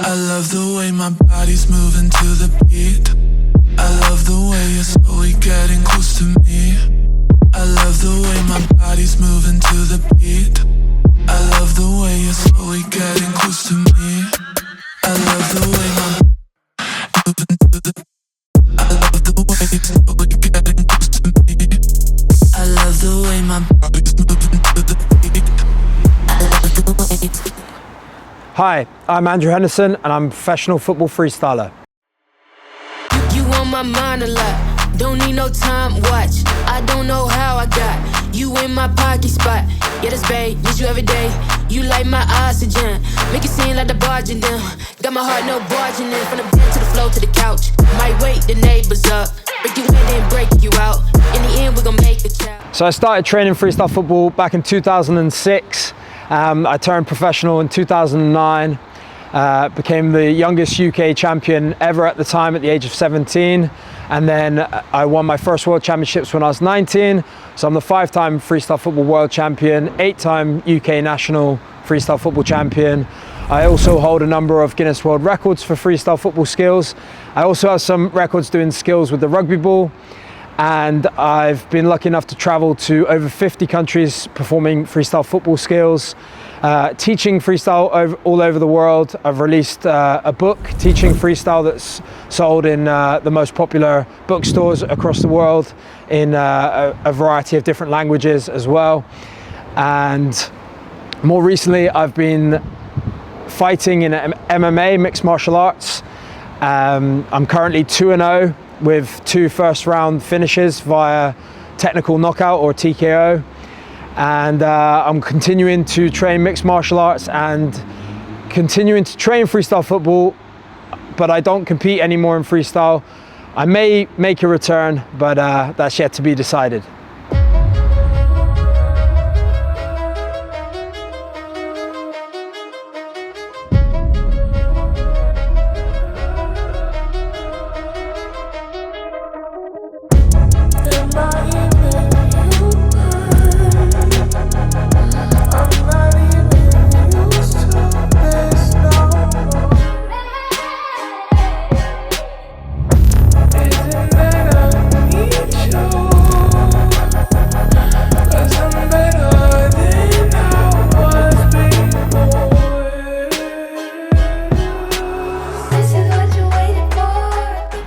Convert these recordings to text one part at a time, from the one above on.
I love the way my body's moving to the beat. I love the way you're slowly getting close to me. I love the way my body's moving to the beat. I love the way you're slowly getting close to me. I love the way my moving to the. I love the way you're slowly getting close to me. I love the way my body's moving to the beat. I love the way. Hi, I'm Andrew Henderson and I'm a professional football freestyler. You on my mind a lot, don't need no time watch. I don't know how I got you in my pocket spot. Yeah, that's babe, need you every day. You like my oxygen, make it seem like the barging down. Got my heart no barging in, from the bed to the floor to the couch. Might wake the neighbors up, break you in then break you out. In the end, we're gonna make the child. So I started training freestyle football back in 2006. I turned professional in 2009, became the youngest UK champion ever at the time at the age of 17. And then I won my first world championships when I was 19. So I'm the 5-time freestyle football world champion, 8-time UK national freestyle football champion. I also hold a number of Guinness World Records for freestyle football skills. I also have some records doing skills with the rugby ball. And I've been lucky enough to travel to over 50 countries performing freestyle football skills, teaching freestyle all over the world. I've released a book teaching freestyle that's sold in the most popular bookstores across the world in a variety of different languages as well. And more recently, I've been fighting in MMA, mixed martial arts. I'm currently 2-0. with 2 first-round finishes via technical knockout or TKO. And I'm continuing to train mixed martial arts and continuing to train freestyle football, but I don't compete anymore in freestyle. I may make a return, but that's yet to be decided.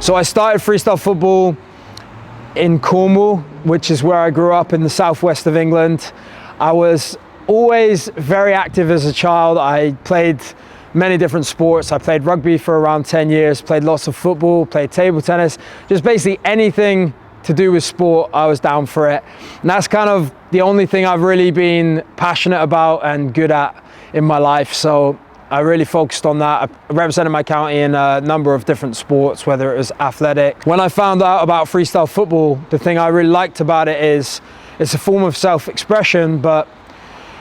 So I started freestyle football in Cornwall, which is where I grew up in the southwest of England. I was always very active as a child. I played many different sports. I played rugby for around 10 years, played lots of football, played table tennis, just basically anything to do with sport, I was down for it. And that's kind of the only thing I've really been passionate about and good at in my life. So I really focused on that. I represented my county in a number of different sports, whether it was athletic. When I found out about freestyle football, the thing I really liked about it is it's a form of self-expression, but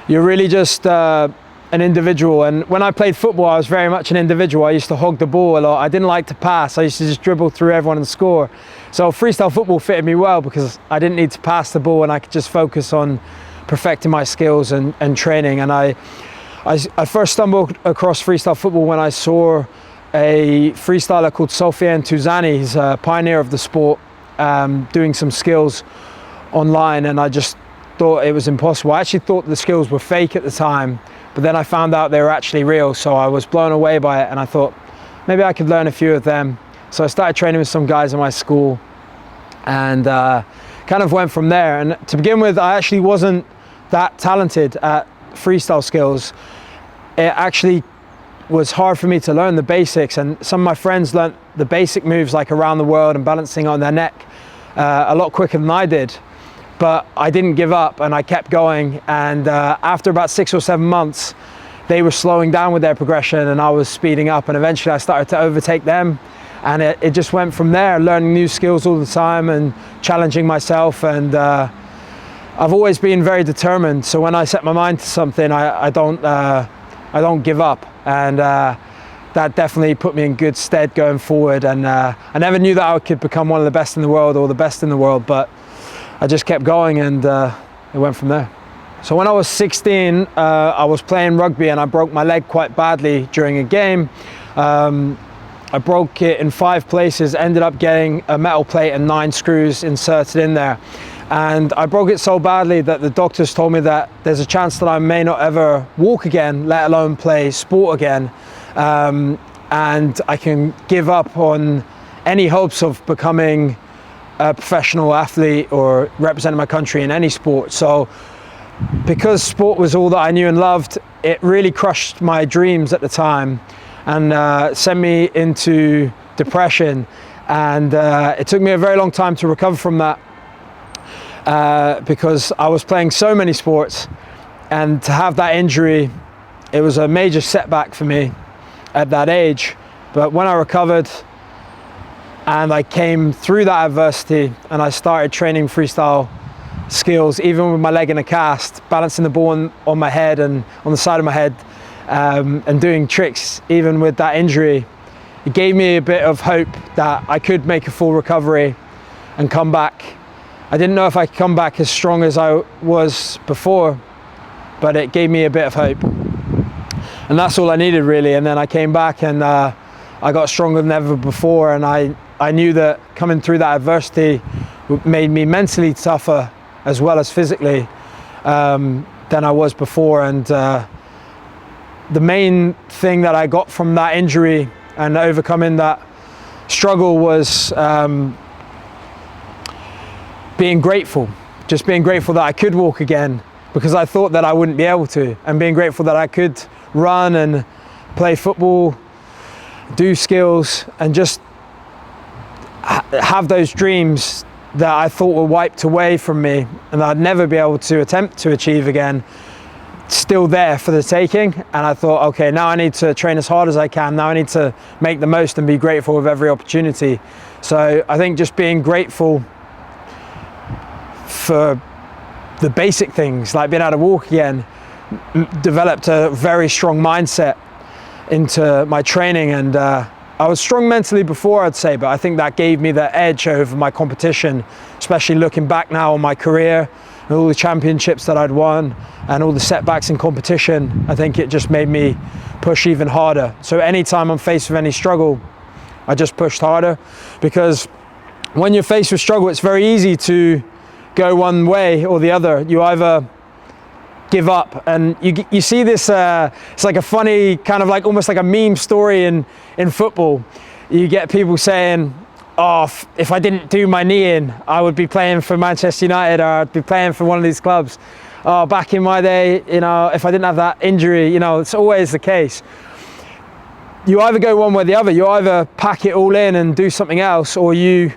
you're really just an individual. And when I played football, I was very much an individual. I used to hog the ball a lot. I didn't like to pass. I used to just dribble through everyone and score. So freestyle football fitted me well because I didn't need to pass the ball and I could just focus on perfecting my skills and training. And I first stumbled across freestyle football when I saw a freestyler called Sofiane Touzani. He's a pioneer of the sport, doing some skills online, and I just thought it was impossible. I actually thought the skills were fake at the time, but then I found out they were actually real, so I was blown away by it, and I thought maybe I could learn a few of them. So I started training with some guys in my school and kind of went from there. And to begin with, I actually wasn't that talented at freestyle skills. It actually was hard for me to learn the basics, and some of my friends learnt the basic moves like around the world and balancing on their neck a lot quicker than I did. But I didn't give up and I kept going, and after about 6 or 7 months they were slowing down with their progression and I was speeding up, and eventually I started to overtake them, and it just went from there, learning new skills all the time and challenging myself. And I've always been very determined, so when I set my mind to something, I don't give up, and that definitely put me in good stead going forward. And I never knew that I could become one of the best in the world or the best in the world, but I just kept going, and it went from there. So when I was 16, I was playing rugby and I broke my leg quite badly during a game. I broke it in 5 places, ended up getting a metal plate and 9 screws inserted in there. And I broke it so badly that the doctors told me that there's a chance that I may not ever walk again, let alone play sport again. And I can give up on any hopes of becoming a professional athlete or representing my country in any sport. So because sport was all that I knew and loved, it really crushed my dreams at the time and sent me into depression. And it took me a very long time to recover from that because I was playing so many sports, and to have that injury, it was a major setback for me at that age. But when I recovered and I came through that adversity and I started training freestyle skills, even with my leg in a cast, balancing the ball on my head and on the side of my head, and doing tricks even with that injury, it gave me a bit of hope that I could make a full recovery and come back. I didn't know if I could come back as strong as I was before, but it gave me a bit of hope. And that's all I needed, really. And then I came back and I got stronger than ever before, and I knew that coming through that adversity made me mentally tougher as well as physically than I was before. And the main thing that I got from that injury and overcoming that struggle was being grateful. Just being grateful that I could walk again, because I thought that I wouldn't be able to, and being grateful that I could run and play football, do skills, and just have those dreams that I thought were wiped away from me and I'd never be able to attempt to achieve again, still there for the taking. And I thought, okay, now I need to train as hard as I can. Now I need to make the most and be grateful with every opportunity. So I think just being grateful for the basic things, like being able to walk again, developed a very strong mindset into my training. And I was strong mentally before, I'd say, but I think that gave me the edge over my competition, especially looking back now on my career and all the championships that I'd won and all the setbacks in competition. I think it just made me push even harder. So anytime I'm faced with any struggle, I just pushed harder, because when you're faced with struggle, it's very easy to go one way or the other. You either give up, and you see this, it's like a funny kind of like almost like a meme story in football. You get people saying, oh, if I didn't do my knee in, I would be playing for Manchester United, or I'd be playing for one of these clubs. Oh, back in my day, you know, if I didn't have that injury, you know, it's always the case. You either go one way or the other. You either pack it all in and do something else, or you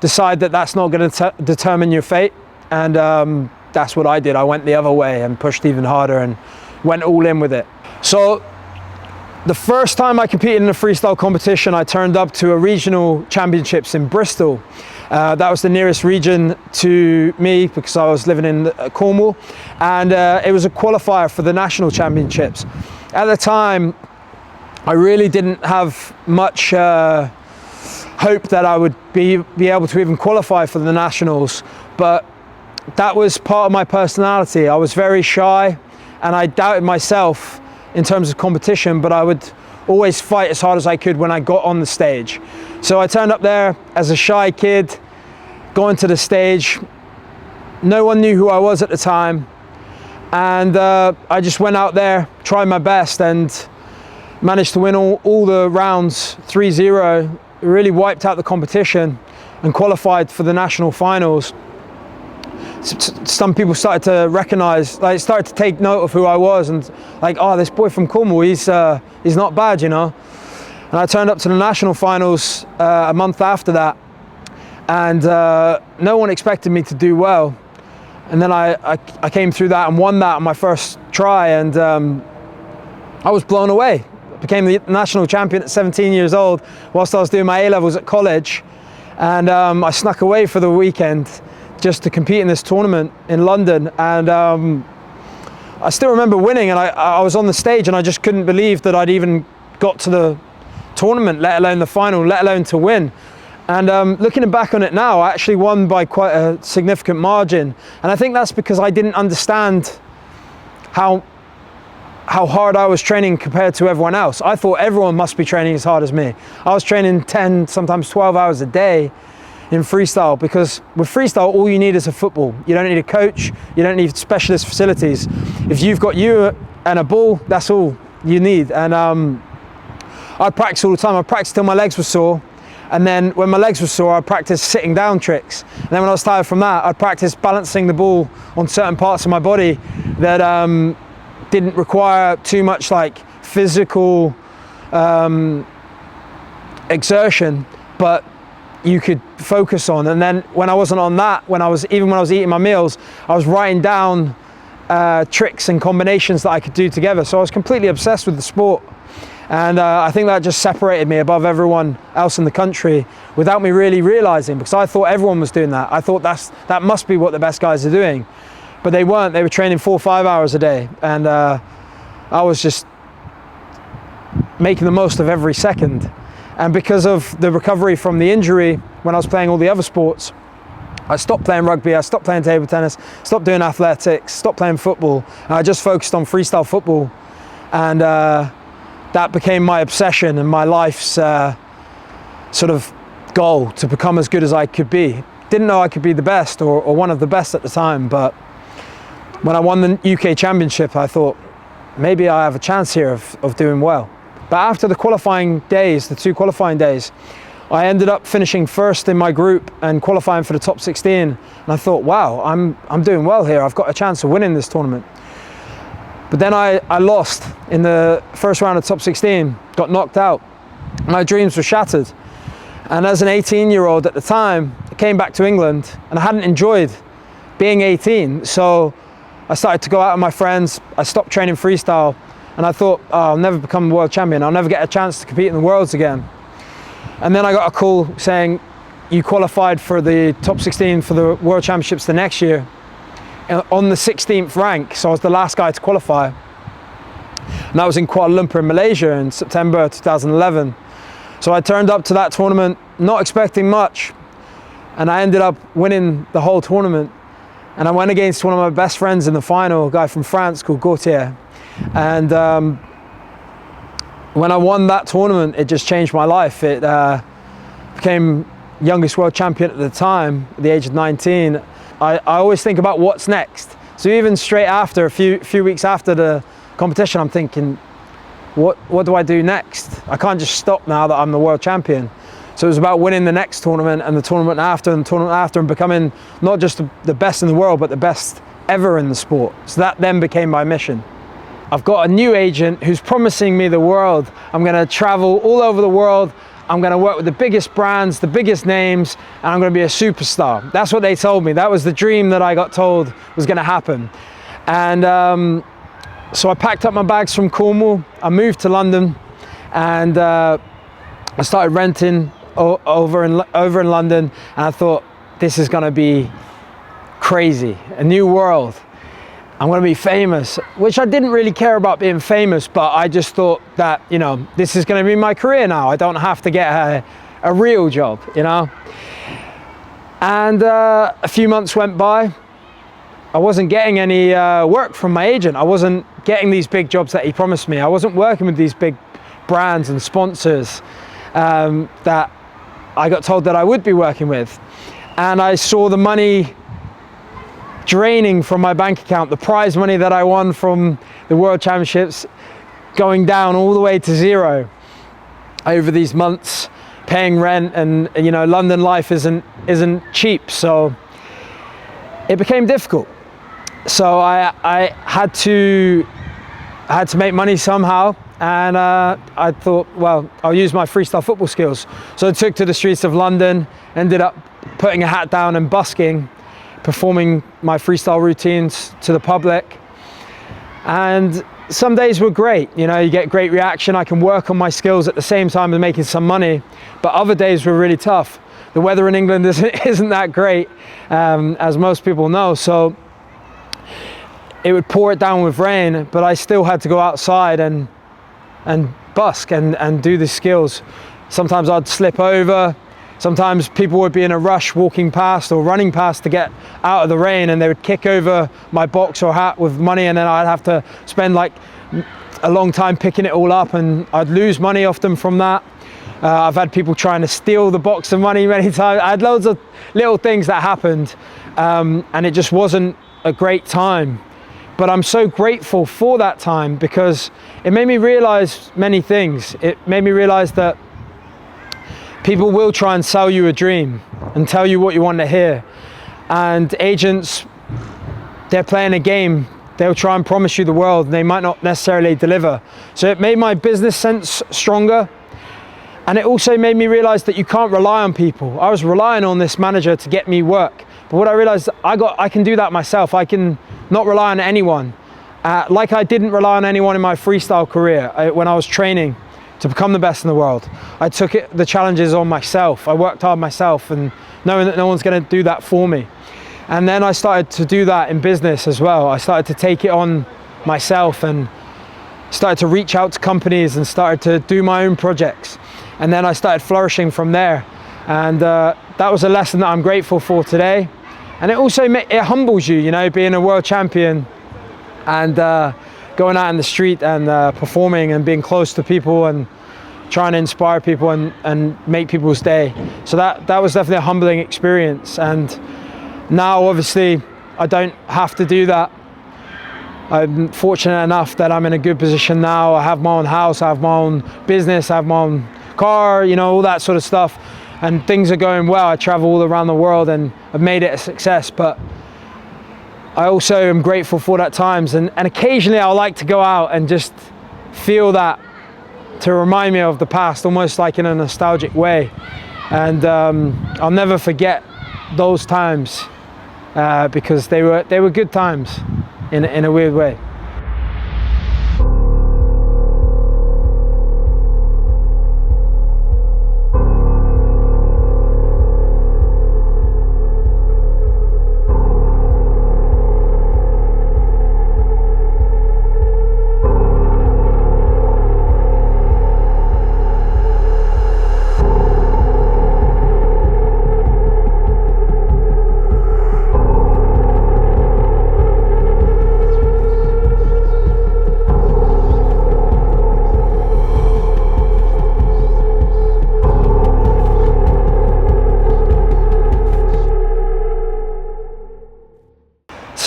decide that that's not going to determine your fate. And that's what I did. I went the other way and pushed even harder and went all in with it. So the first time I competed in a freestyle competition, I turned up to a regional championships in Bristol. That was the nearest region to me because I was living in Cornwall, and it was a qualifier for the national championships. At the time, I really didn't have much hope that I would be able to even qualify for the nationals, but that was part of my personality. I was very shy and I doubted myself in terms of competition, but I would always fight as hard as I could when I got on the stage. So I turned up there as a shy kid, going to the stage. No one knew who I was at the time. And I just went out there, tried my best, and managed to win all the rounds 3-0, really wiped out the competition and qualified for the national finals. Some people started to recognize, like started to take note of who I was, and like, oh, this boy from Cornwall, he's not bad, you know. And I turned up to the national finals a month after that, and no one expected me to do well. And then I came through that and won that on my first try, and I was blown away. I became the national champion at 17 years old whilst I was doing my A-levels at college, and I snuck away for the weekend just to compete in this tournament in London. And I still remember winning, and I was on the stage and I just couldn't believe that I'd even got to the tournament, let alone the final, let alone to win. And looking back on it now, I actually won by quite a significant margin. And I think that's because I didn't understand how how hard I was training compared to everyone else. I thought everyone must be training as hard as me. I was training 10, sometimes 12 hours a day in freestyle, because with freestyle, all you need is a football. You don't need a coach, you don't need specialist facilities. If you've got you and a ball, that's all you need. And I'd practice all the time. I'd practice till my legs were sore. And then when my legs were sore, I'd practice sitting down tricks. And then when I was tired from that, I'd practice balancing the ball on certain parts of my body that didn't require too much like physical exertion, but you could focus on. And then when I wasn't on that, even when I was eating my meals, I was writing down tricks and combinations that I could do together. So I was completely obsessed with the sport. And I think that just separated me above everyone else in the country without me really realizing, because I thought everyone was doing that. I thought that must be what the best guys are doing. But they weren't. They were training 4 or 5 hours a day. And I was just making the most of every second. And because of the recovery from the injury, when I was playing all the other sports, I stopped playing rugby, I stopped playing table tennis, stopped doing athletics, stopped playing football. And I just focused on freestyle football. And that became my obsession and my life's sort of goal, to become as good as I could be. Didn't know I could be the best or one of the best at the time, but when I won the UK Championship, I thought, maybe I have a chance here of doing well. But after the qualifying days, the 2 qualifying days, I ended up finishing first in my group and qualifying for the top 16. And I thought, wow, I'm doing well here. I've got a chance of winning this tournament. But then I lost in the first round of top 16, got knocked out. My dreams were shattered. And as an 18-year-old at the time, I came back to England and I hadn't enjoyed being 18. So I started to go out with my friends. I stopped training freestyle. And I thought, oh, I'll never become a world champion. I'll never get a chance to compete in the Worlds again. And then I got a call saying, you qualified for the top 16 for the World Championships the next year on the 16th rank. So I was the last guy to qualify. And that was in Kuala Lumpur in Malaysia in September 2011. So I turned up to that tournament not expecting much. And I ended up winning the whole tournament. And I went against one of my best friends in the final, a guy from France called Gautier. And when I won that tournament, it just changed my life. It became youngest world champion at the time, at the age of 19. I always think about what's next. So even straight after, a few weeks after the competition, I'm thinking, what do I do next? I can't just stop now that I'm the world champion. So it was about winning the next tournament and the tournament after and the tournament after, and becoming not just the best in the world, but the best ever in the sport. So that then became my mission. I've got a new agent who's promising me the world. I'm gonna travel all over the world. I'm gonna work with the biggest brands, the biggest names, and I'm gonna be a superstar. That's what they told me. That was the dream that I got told was gonna happen. And so I packed up my bags from Cornwall. I moved to London, and I started renting over in London. And I thought, this is gonna be crazy, a new world. I'm gonna be famous, which I didn't really care about being famous, but I just thought that, you know, this is gonna be my career now. I don't have to get a real job, you know? And a few months went by. I wasn't getting any work from my agent. I wasn't getting these big jobs that he promised me. I wasn't working with these big brands and sponsors that I got told that I would be working with. And I saw the money draining from my bank account, the prize money that I won from the World Championships going down all the way to zero over these months, paying rent, and you know, London life isn't cheap, so it became difficult. So I had to make money somehow, and I thought, well, I'll use my freestyle football skills. So I took to the streets of London, ended up putting a hat down and busking, performing my freestyle routines to the public. And some days were great, you know, you get great reaction. I can work on my skills at the same time as making some money, but other days were really tough. The weather in England isn't that great, as most people know, so it would pour it down with rain, but I still had to go outside and busk and do the skills. Sometimes I'd slip over. Sometimes people would be in a rush walking past or running past to get out of the rain, and they would kick over my box or hat with money, and then I'd have to spend like a long time picking it all up, and I'd lose money off them from that. I've had people trying to steal the box of money many times. I had loads of little things that happened, and it just wasn't a great time. But I'm so grateful for that time because it made me realize many things. It made me realize that people will try and sell you a dream and tell you what you want to hear. And agents, they're playing a game. They'll try and promise you the world, and they might not necessarily deliver. So it made my business sense stronger. And it also made me realize that you can't rely on people. I was relying on this manager to get me work. But what I realized, I can do that myself. I can not rely on anyone. Like I didn't rely on anyone in my freestyle career when I was training to become the best in the world. I took the challenges on myself. I worked hard myself, and knowing that no one's gonna do that for me. And then I started to do that in business as well. I started to take it on myself and started to reach out to companies and started to do my own projects. And then I started flourishing from there. And that was a lesson that I'm grateful for today. And it also it humbles you, you know, being a world champion and going out in the street and performing and being close to people and trying to inspire people and make people's day. So that was definitely a humbling experience. And now, obviously, I don't have to do that. I'm fortunate enough that I'm in a good position now. I have my own house, I have my own business, I have my own car, you know, all that sort of stuff. And things are going well. I travel all around the world and I've made it a success. But I also am grateful for that times. And occasionally I'll like to go out and just feel that to remind me of the past, almost like in a nostalgic way. And I'll never forget those times because they were good times in a weird way.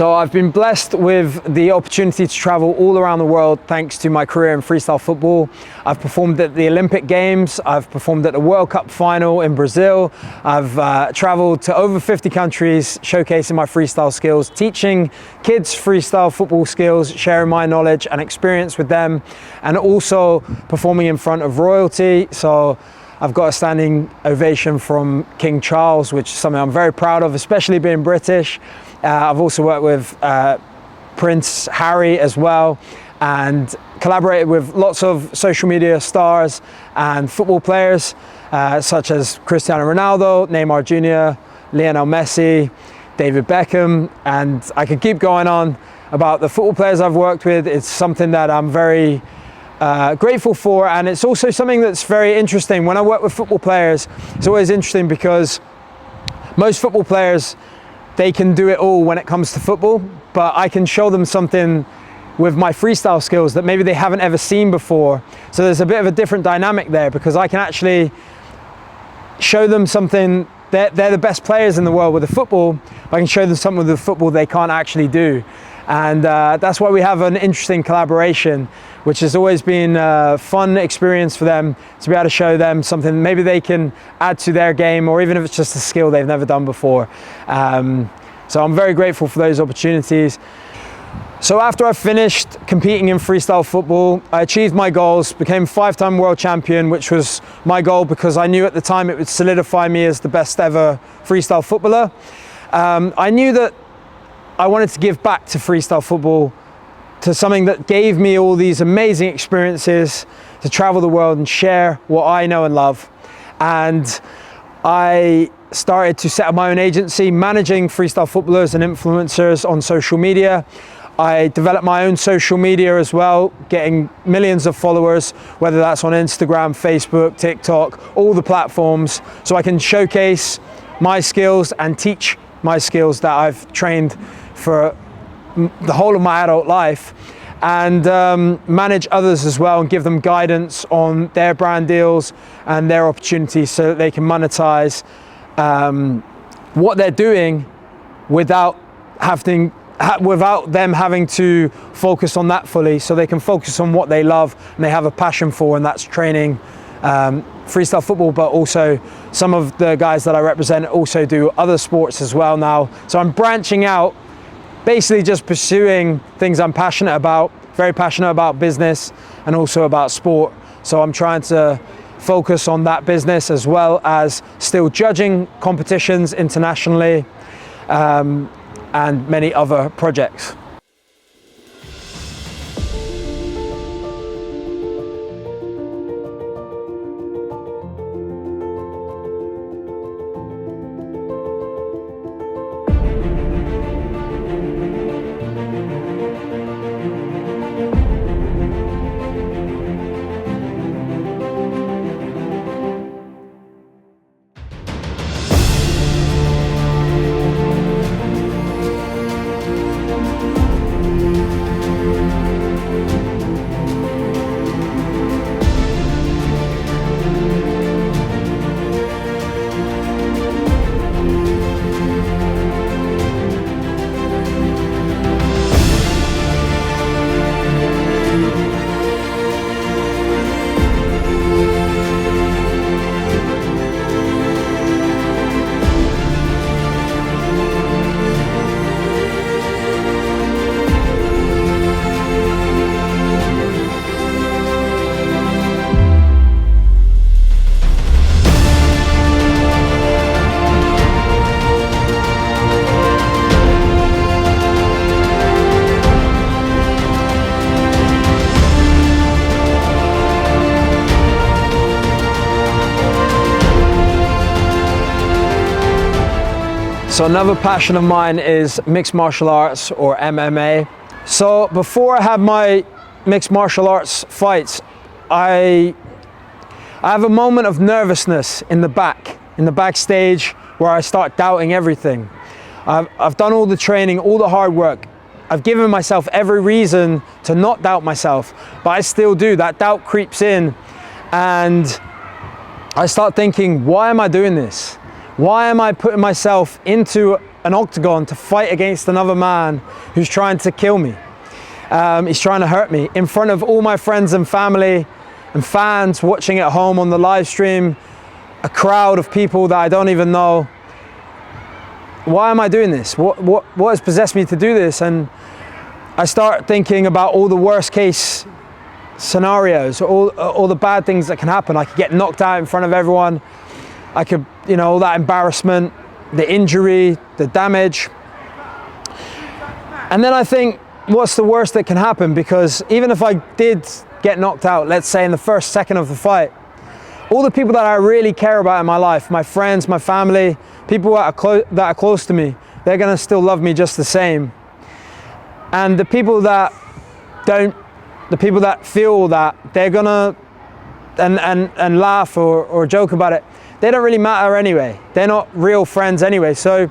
So I've been blessed with the opportunity to travel all around the world thanks to my career in freestyle football. I've performed at the Olympic Games, I've performed at the World Cup final in Brazil, I've traveled to over 50 countries showcasing my freestyle skills, teaching kids freestyle football skills, sharing my knowledge and experience with them, and also performing in front of royalty. So I've got a standing ovation from King Charles, which is something I'm very proud of, especially being British. I've also worked with Prince Harry as well, and collaborated with lots of social media stars and football players such as Cristiano Ronaldo, Neymar Jr., Lionel Messi, David Beckham, and I could keep going on about the football players I've worked with. It's something that I'm very grateful for, and it's also something that's very interesting. When I work with football players, it's always interesting because most football players, they can do it all when it comes to football, but I can show them something with my freestyle skills that maybe they haven't ever seen before. So there's a bit of a different dynamic there because I can actually show them something. They're the best players in the world with the football. I can show them something with the football they can't actually do. And that's why we have an interesting collaboration, which has always been a fun experience for them to be able to show them something maybe they can add to their game, or even if it's just a skill they've never done before. So I'm very grateful for those opportunities. So after I finished competing in freestyle football, I achieved my goals, became 5-time world champion, which was my goal because I knew at the time it would solidify me as the best ever freestyle footballer. I knew that I wanted to give back to freestyle football, to something that gave me all these amazing experiences, to travel the world and share what I know and love. And I started to set up my own agency, managing freestyle footballers and influencers on social media. I developed my own social media as well, getting millions of followers, whether that's on Instagram, Facebook, TikTok, all the platforms, so I can showcase my skills and teach my skills that I've trained for the whole of my adult life. and manage others as well and give them guidance on their brand deals and their opportunities so that they can monetize what they're doing without them having to focus on that fully, so they can focus on what they love and they have a passion for, and that's training freestyle football. But also some of the guys that I represent also do other sports as well now. So I'm branching out, basically just pursuing things I'm passionate about, very passionate about business and also about sport. So I'm trying to focus on that business as well as still judging competitions internationally, and many other projects. So another passion of mine is mixed martial arts, or MMA. So before I have my mixed martial arts fights, I have a moment of nervousness in the backstage, where I start doubting everything. I've done all the training, all the hard work. I've given myself every reason to not doubt myself, but I still do. That doubt creeps in, and I start thinking, why am I doing this? Why am I putting myself into an octagon to fight against another man who's trying to kill me? He's trying to hurt me in front of all my friends and family and fans watching at home on the live stream, a crowd of people that I don't even know. Why am I doing this? What has possessed me to do this? And I start thinking about all the worst case scenarios, all the bad things that can happen. I could get knocked out in front of everyone. I could, all that embarrassment, the injury, the damage. And then I think, what's the worst that can happen? Because even if I did get knocked out, let's say in the first second of the fight, all the people that I really care about in my life, my friends, my family, people that are close to me, they're gonna still love me just the same. And the people that feel that, they're gonna and laugh or joke about it, they don't really matter anyway. They're not real friends anyway. So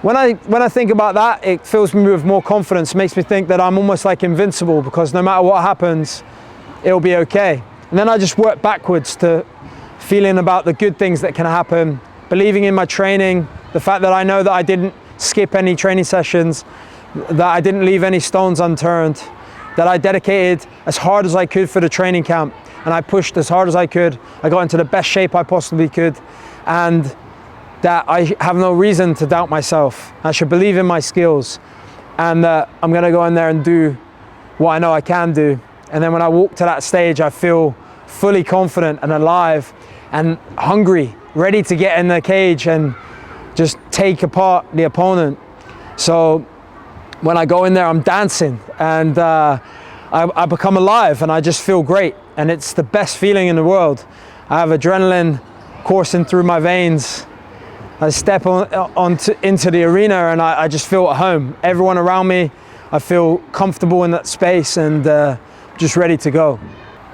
when I think about that, it fills me with more confidence. It makes me think that I'm almost like invincible, because no matter what happens, it'll be okay. And then I just work backwards to feeling about the good things that can happen, believing in my training, the fact that I know that I didn't skip any training sessions, that I didn't leave any stones unturned, that I dedicated as hard as I could for the training camp, and I pushed as hard as I could. I got into the best shape I possibly could, and that I have no reason to doubt myself. I should believe in my skills, and that I'm gonna go in there and do what I know I can do. And then when I walk to that stage, I feel fully confident and alive and hungry, ready to get in the cage and just take apart the opponent. So when I go in there, I'm dancing, and I become alive, and I just feel great. And it's the best feeling in the world. I have adrenaline coursing through my veins. I step into the arena, and I just feel at home. Everyone around me, I feel comfortable in that space, and just ready to go.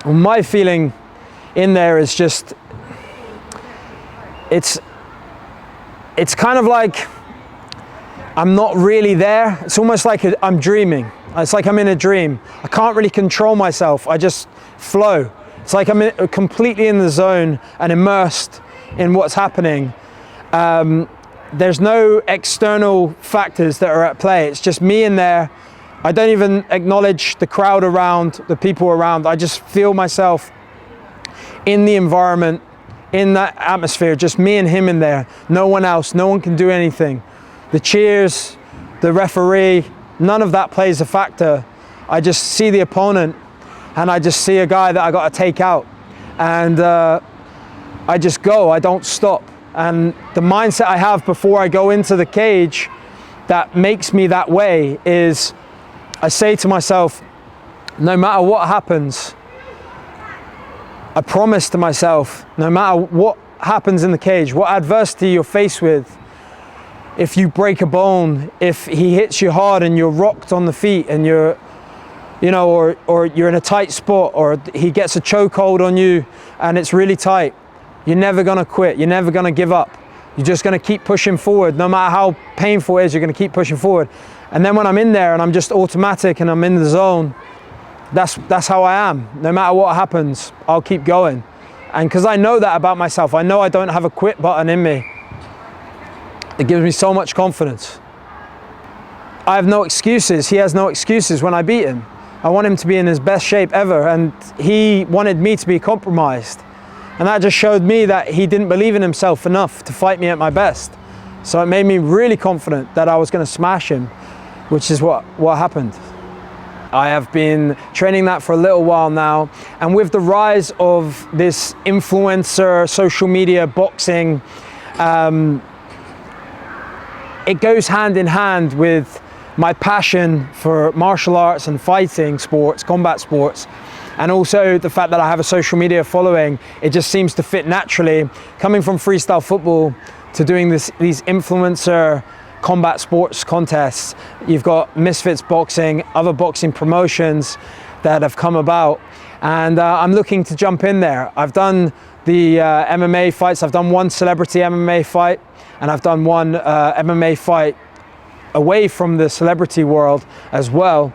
And my feeling in there is just, it's kind of like I'm not really there. It's almost like I'm dreaming. It's like I'm in a dream. I can't really control myself. I just flow. It's like I'm completely in the zone and immersed in what's happening. There's no external factors that are at play. It's just me in there. I don't even acknowledge the crowd around, the people around. I just feel myself in the environment, in that atmosphere, just me and him in there. No one else, no one can do anything. The cheers, the referee, none of that plays a factor. I just see the opponent and I just see a guy that I got to take out. And I just go, I don't stop. And the mindset I have before I go into the cage that makes me that way is I say to myself, no matter what happens, I promise to myself, no matter what happens in the cage, what adversity you're faced with, if you break a bone, if he hits you hard and you're rocked on the feet and you're, you know, or you're in a tight spot, or he gets a chokehold on you and it's really tight, you're never gonna quit, you're never gonna give up. You're just gonna keep pushing forward. No matter how painful it is, you're gonna keep pushing forward. And then when I'm in there and I'm just automatic and I'm in the zone, that's how I am. No matter what happens, I'll keep going. And because I know that about myself, I know I don't have a quit button in me. It gives me so much confidence. I have no excuses. He has no excuses when I beat him. I want him to be in his best shape ever, and he wanted me to be compromised. And that just showed me that he didn't believe in himself enough to fight me at my best. So it made me really confident that I was going to smash him, which is what happened. I have been training that for a little while now, and with the rise of this influencer, social media, boxing, it goes hand in hand with my passion for martial arts and fighting sports, combat sports, and also the fact that I have a social media following. It just seems to fit naturally, coming from freestyle football to doing these influencer combat sports contests. You've got Misfits Boxing, other boxing promotions that have come about, and I'm looking to jump in there. I've done the MMA fights. I've done one celebrity MMA fight, and I've done one MMA fight away from the celebrity world as well,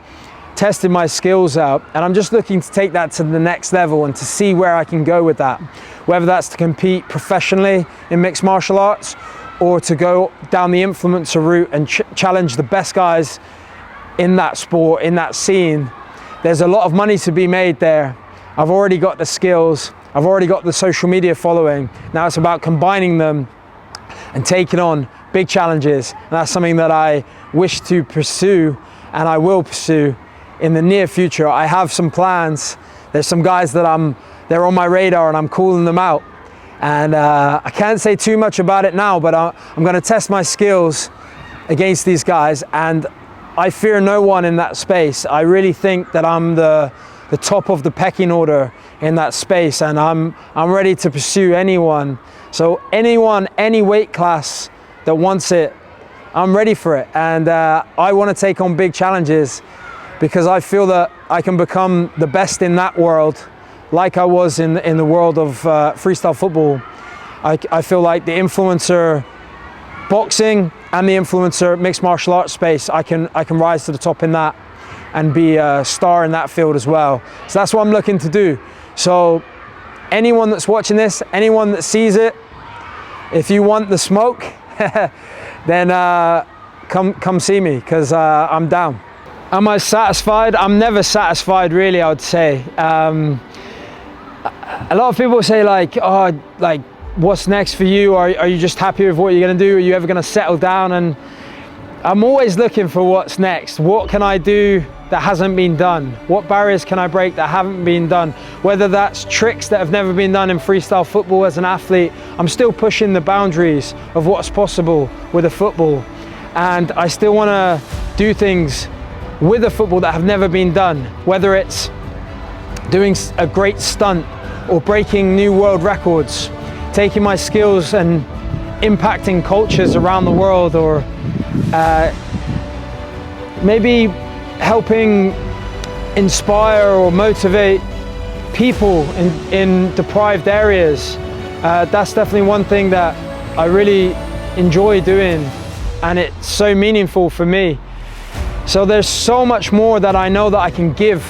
tested my skills out, and I'm just looking to take that to the next level and to see where I can go with that, whether that's to compete professionally in mixed martial arts or to go down the influencer route and challenge the best guys in that sport, in that scene. There's a lot of money to be made there. I've already got the skills, I've already got the social media following. Now it's about combining them and taking on big challenges. And that's something that I wish to pursue, and I will pursue in the near future. I have some plans. There's some guys that they're on my radar and I'm calling them out. And I can't say too much about it now, but I'm gonna test my skills against these guys, and I fear no one in that space. I really think that I'm the top of the pecking order in that space, and I'm ready to pursue anyone. So anyone, any weight class that wants it, I'm ready for it. And I want to take on big challenges because I feel that I can become the best in that world, like I was in the world of freestyle football. I feel like the influencer boxing and the influencer mixed martial arts space, I can rise to the top in that and be a star in that field as well. So that's what I'm looking to do. So anyone that's watching this, anyone that sees it, if you want the smoke, then come see me, because I'm down. Am I satisfied? I'm never satisfied, really, I would say. A lot of people say like, oh, like, what's next for you? Are you just happy with what you're gonna do? Are you ever gonna settle down? And I'm always looking for what's next. What can I do that hasn't been done? What barriers can I break that haven't been done? Whether that's tricks that have never been done in freestyle football as an athlete, I'm still pushing the boundaries of what's possible with a football. And I still wanna do things with a football that have never been done, whether it's doing a great stunt or breaking new world records, taking my skills and impacting cultures around the world, or maybe helping inspire or motivate people in deprived areas. That's definitely one thing that I really enjoy doing, and it's so meaningful for me. So there's so much more that I know that I can give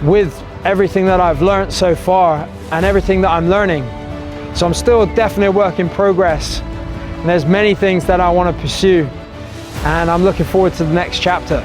with everything that I've learned so far and everything that I'm learning. So I'm still definitely a work in progress, and there's many things that I want to pursue, and I'm looking forward to the next chapter.